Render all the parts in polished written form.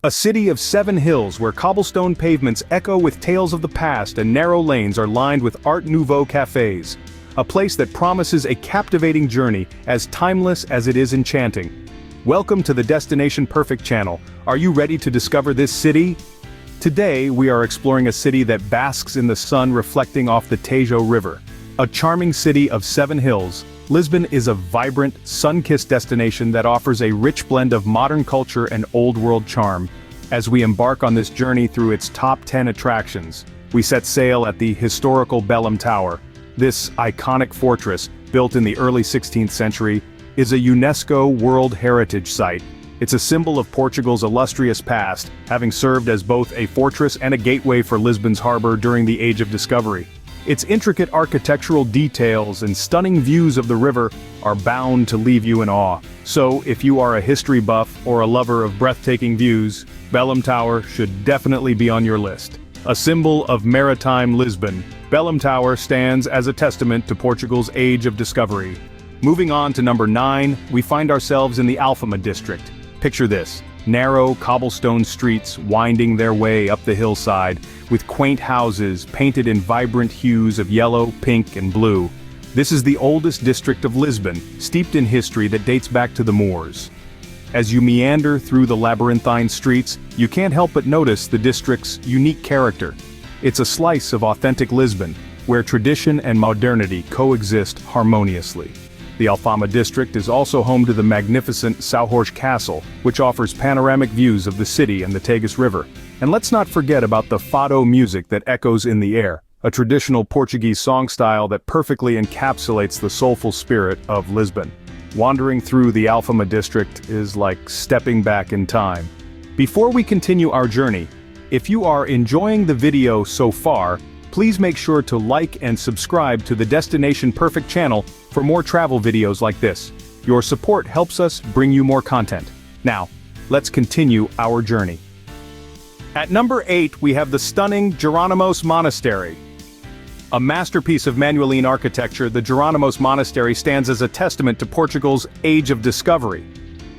A city of 7 hills where cobblestone pavements echo with tales of the past and narrow lanes are lined with Art Nouveau cafes. A place that promises a captivating journey, as timeless as it is enchanting. Welcome to the Destination Perfect channel. Are you ready to discover this city? Today, we are exploring a city that basks in the sun reflecting off the Tejo River. A charming city of 7 hills, Lisbon is a vibrant, sun-kissed destination that offers a rich blend of modern culture and old-world charm. As we embark on this journey through its top 10 attractions, we set sail at the historical Belém Tower. This iconic fortress, built in the early 16th century, is a UNESCO World Heritage Site. It's a symbol of Portugal's illustrious past, having served as both a fortress and a gateway for Lisbon's harbor during the Age of Discovery. Its intricate architectural details and stunning views of the river are bound to leave you in awe. So, if you are a history buff or a lover of breathtaking views, Belém Tower should definitely be on your list. A symbol of maritime Lisbon, Belém Tower stands as a testament to Portugal's Age of Discovery. Moving on to number 9, we find ourselves in the Alfama district. Picture this: narrow cobblestone streets winding their way up the hillside, with quaint houses painted in vibrant hues of yellow, pink, and blue. This is the oldest district of Lisbon, steeped in history that dates back to the Moors. As you meander through the labyrinthine streets, you can't help but notice the district's unique character. It's a slice of authentic Lisbon, where tradition and modernity coexist harmoniously. The Alfama district is also home to the magnificent São Jorge Castle, which offers panoramic views of the city and the Tagus River. And let's not forget about the fado music that echoes in the air, a traditional Portuguese song style that perfectly encapsulates the soulful spirit of Lisbon. Wandering through the Alfama district is like stepping back in time. Before we continue our journey, if you are enjoying the video so far, please make sure to like and subscribe to the Destination Perfect channel for more travel videos like this. Your support helps us bring you more content. Now, let's continue our journey. At number 8, we have the stunning Jeronimos Monastery. A masterpiece of Manueline architecture, the Jeronimos Monastery stands as a testament to Portugal's Age of Discovery.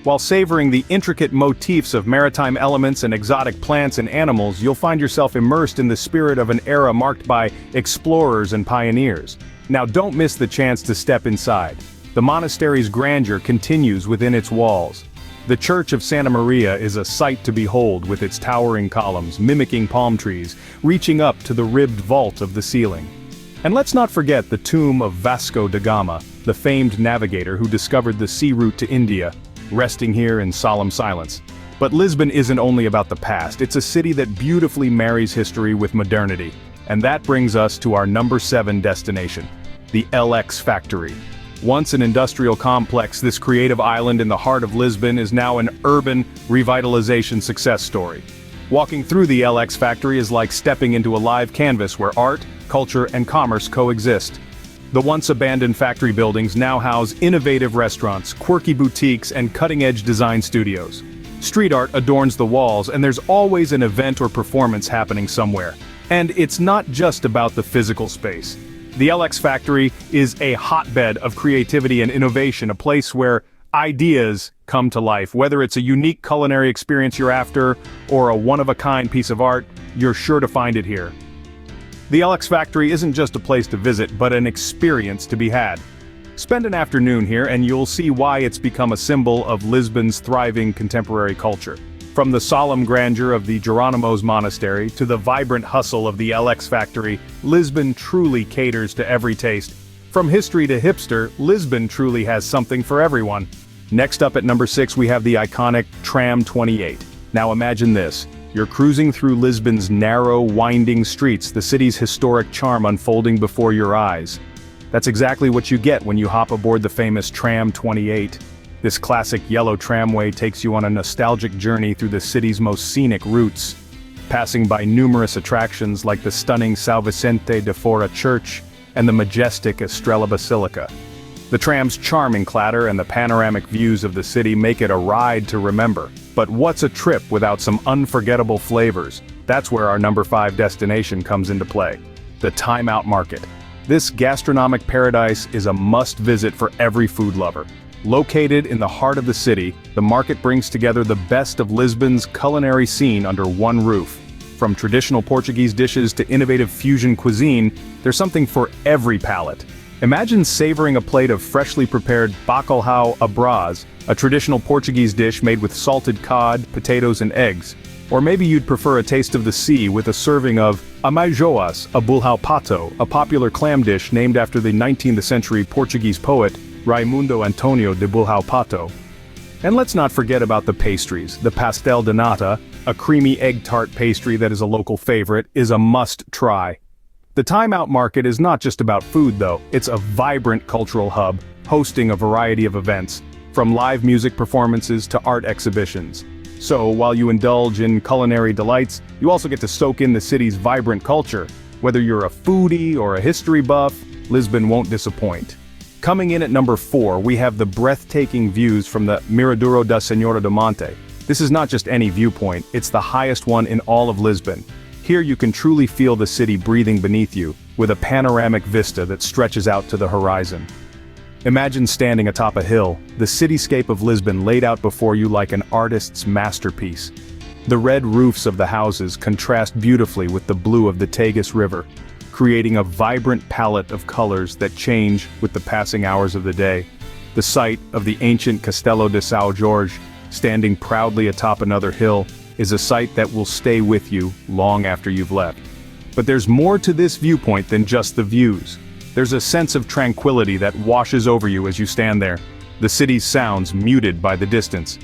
While savoring the intricate motifs of maritime elements and exotic plants and animals, you'll find yourself immersed in the spirit of an era marked by explorers and pioneers. Now don't miss the chance to step inside. The monastery's grandeur continues within its walls. The Church of Santa Maria is a sight to behold, with its towering columns mimicking palm trees, reaching up to the ribbed vault of the ceiling. And let's not forget the tomb of Vasco da Gama, the famed navigator who discovered the sea route to India, resting here in solemn silence. But Lisbon isn't only about the past, it's a city that beautifully marries history with modernity. And that brings us to our number 7 destination, the LX Factory. Once an industrial complex, this creative island in the heart of Lisbon is now an urban revitalization success story. Walking through the LX Factory is like stepping into a live canvas where art, culture, and commerce coexist. The once abandoned factory buildings now house innovative restaurants, quirky boutiques, and cutting-edge design studios. Street art adorns the walls, and there's always an event or performance happening somewhere. And it's not just about the physical space. The LX Factory is a hotbed of creativity and innovation, a place where ideas come to life. Whether it's a unique culinary experience you're after, or a one-of-a-kind piece of art, you're sure to find it here. The LX Factory isn't just a place to visit, but an experience to be had. Spend an afternoon here and you'll see why it's become a symbol of Lisbon's thriving contemporary culture. From the solemn grandeur of the Jeronimos Monastery to the vibrant hustle of the LX Factory, Lisbon truly caters to every taste. From history to hipster, Lisbon truly has something for everyone. Next up at number 6, we have the iconic Tram 28. Now imagine this. You're cruising through Lisbon's narrow, winding streets, the city's historic charm unfolding before your eyes. That's exactly what you get when you hop aboard the famous Tram 28. This classic yellow tramway takes you on a nostalgic journey through the city's most scenic routes, passing by numerous attractions like the stunning São Vicente de Fora Church and the majestic Estrela Basilica. The tram's charming clatter and the panoramic views of the city make it a ride to remember. But what's a trip without some unforgettable flavors? That's where our number 5 destination comes into play. The Time Out Market. This gastronomic paradise is a must-visit for every food lover. Located in the heart of the city, the market brings together the best of Lisbon's culinary scene under one roof. From traditional Portuguese dishes to innovative fusion cuisine, there's something for every palate. Imagine savoring a plate of freshly prepared bacalhau à brás, a traditional Portuguese dish made with salted cod, potatoes and eggs. Or maybe you'd prefer a taste of the sea with a serving of ameijoas, a bulhau pato, a popular clam dish named after the 19th century Portuguese poet Raimundo Antonio de Bulhau Pato. And let's not forget about the pastries. The pastel de nata, a creamy egg tart pastry that is a local favorite, is a must-try. The Time Out Market is not just about food though, it's a vibrant cultural hub, hosting a variety of events, from live music performances to art exhibitions. So, while you indulge in culinary delights, you also get to soak in the city's vibrant culture. Whether you're a foodie or a history buff, Lisbon won't disappoint. Coming in at number 4, we have the breathtaking views from the Miradoro da Senhora do Monte. This is not just any viewpoint, it's the highest one in all of Lisbon. Here you can truly feel the city breathing beneath you, with a panoramic vista that stretches out to the horizon. Imagine standing atop a hill, the cityscape of Lisbon laid out before you like an artist's masterpiece. The red roofs of the houses contrast beautifully with the blue of the Tagus River, creating a vibrant palette of colors that change with the passing hours of the day. The sight of the ancient Castelo de São Jorge, standing proudly atop another hill, is a sight that will stay with you long after you've left. But there's more to this viewpoint than just the views. There's a sense of tranquility that washes over you as you stand there, the city's sounds muted by the distance.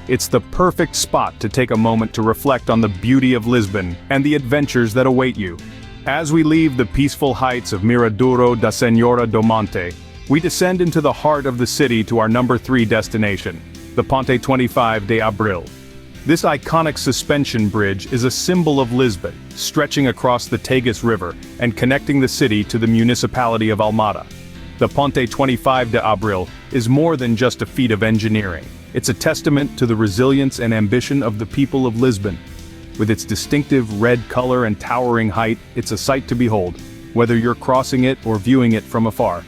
It's the perfect spot to take a moment to reflect on the beauty of Lisbon and the adventures that await you. As we leave the peaceful heights of Miradoro da Senhora do Monte, we descend into the heart of the city to our number 3 destination, the Ponte 25 de Abril. This iconic suspension bridge is a symbol of Lisbon, stretching across the Tagus River and connecting the city to the municipality of Almada. The Ponte 25 de Abril is more than just a feat of engineering. It's a testament to the resilience and ambition of the people of Lisbon. With its distinctive red color and towering height, it's a sight to behold, whether you're crossing it or viewing it from afar.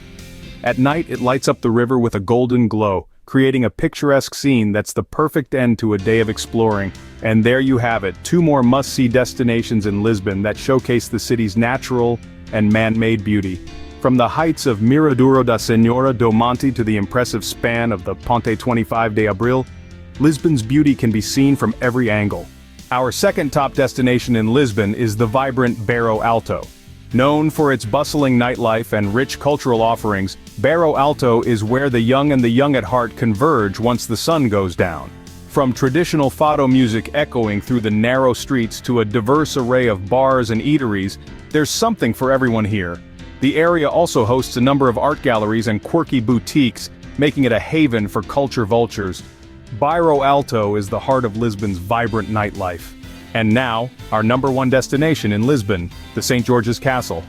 At night, it lights up the river with a golden glow, creating a picturesque scene that's the perfect end to a day of exploring. And there you have it, 2 more must-see destinations in Lisbon that showcase the city's natural and man-made beauty. From the heights of Miradoro da Senhora do Monte to the impressive span of the Ponte 25 de Abril, Lisbon's beauty can be seen from every angle. Our second top destination in Lisbon is the vibrant Bairro Alto. Known for its bustling nightlife and rich cultural offerings, Bairro Alto is where the young and the young at heart converge once the sun goes down. From traditional fado music echoing through the narrow streets to a diverse array of bars and eateries, there's something for everyone here. The area also hosts a number of art galleries and quirky boutiques, making it a haven for culture vultures. Bairro Alto is the heart of Lisbon's vibrant nightlife. And now, our number 1 destination in Lisbon, the St. George's Castle.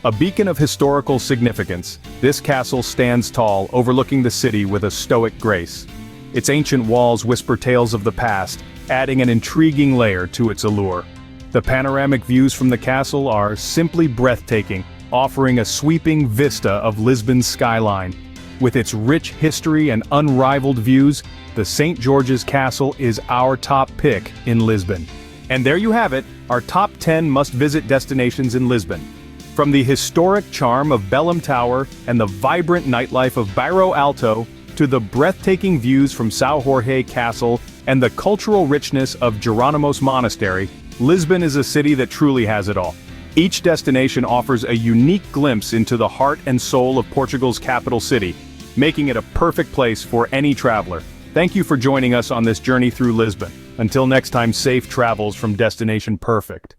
A beacon of historical significance, this castle stands tall, overlooking the city with a stoic grace. Its ancient walls whisper tales of the past, adding an intriguing layer to its allure. The panoramic views from the castle are simply breathtaking, offering a sweeping vista of Lisbon's skyline. With its rich history and unrivaled views, the St. George's Castle is our top pick in Lisbon. And there you have it, our top 10 must-visit destinations in Lisbon. From the historic charm of Belém Tower and the vibrant nightlife of Bairro Alto, to the breathtaking views from São Jorge Castle and the cultural richness of Jerónimos Monastery, Lisbon is a city that truly has it all. Each destination offers a unique glimpse into the heart and soul of Portugal's capital city, making it a perfect place for any traveler. Thank you for joining us on this journey through Lisbon. Until next time, safe travels from Destination Perfect.